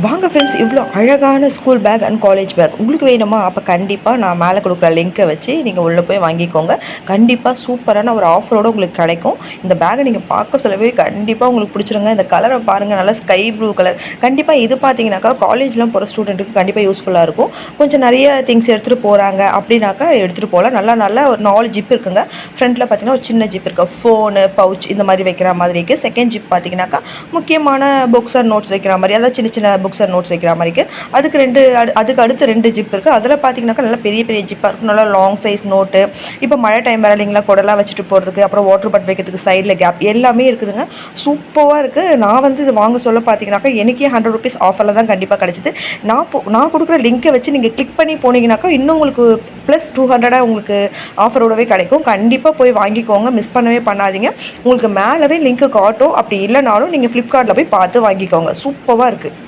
வாங்க ஃப்ரெண்ட்ஸ், இவ்வளோ அழகான school bag and college back உங்களுக்கு வேணுமா? அப்போ கண்டிப்பாக நான் மேலே கொடுக்குற லிங்க்கை வச்சு நீங்கள் உள்ளே போய் வாங்கிக்கோங்க. கண்டிப்பாக சூப்பரான ஒரு ஆஃபரோடு உங்களுக்கு கிடைக்கும். இந்த பேக்கை நீங்கள் பார்க்க சொல்லவே கண்டிப்பாக உங்களுக்கு பிடிச்சிருங்க. இந்த கலரை பாருங்கள், நல்லா ஸ்கை ப்ளூ கலர். கண்டிப்பாக இது பார்த்தீங்கன்னாக்கா காலேஜ்லாம் போகிற ஸ்டூடெண்ட்டுக்கு கண்டிப்பாக யூஸ்ஃபுல்லாக இருக்கும். கொஞ்சம் நிறைய திங்ஸ் எடுத்துகிட்டு போகிறாங்க அப்படின்னாக்கா எடுத்துகிட்டு போகலாம். நல்லா ஒரு 4 ஜிப் இருக்குங்க. ஃப்ரண்ட்டில் பார்த்தீங்கன்னா ஒரு சின்ன ஜிப் இருக்குது, ஃபோனு பவுச் இந்த மாதிரி வைக்கிற மாதிரி இருக்குது. செகண்ட் ஜிப் பார்த்தீங்கன்னாக்கா முக்கியமான புக்ஸ் அண்ட் நோட்ஸ் வைக்கிற மாதிரி, அதாவது சின்ன சின்ன புக்ஸ் அண்ட் நோட்ஸ் வைக்கிற மாதிரிக்கு. அதுக்கு அடுத்து 2 ஜிப் இருக்குது. அதில் பார்த்தீங்கன்னாக்கா நல்லா பெரிய பெரிய ஜிப்பாக இருக்கும், நல்லா லாங் சைஸ் நோட்டு. இப்போ மழை டைம் வேறு இல்லைங்களா, குடலாம் வச்சுட்டு போகிறதுக்கு, அப்புறம் வாட்டர் பாட்டில் வைக்கிறதுக்கு சைடில் கேப் எல்லாமே இருக்குதுங்க. சூப்பராக இருக்குது. நான் இது வாங்க சொல்ல பார்த்தீங்கன்னாக்கா எனக்கே ₹100 ஆஃபரில் தான் கண்டிப்பாக கிடச்சிது. நான் கொடுக்குற லிங்க்கை வச்சு நீங்கள் கிளிக் பண்ணி போனீங்கன்னாக்கா இன்னும் உங்களுக்கு ப்ளஸ் 200 உங்களுக்கு ஆஃபரோடவே கிடைக்கும். கண்டிப்பாக போய் வாங்கிக்கோங்க, மிஸ் பண்ணவே பண்ணாதீங்க. உங்களுக்கு மேலவே லிங்க்கு காட்டும். அப்படி இல்லைனாலும் நீங்கள் ஃப்ளிப்கார்ட்டில் போய் பார்த்து வாங்கிக்கோங்க. சூப்பராக இருக்குது.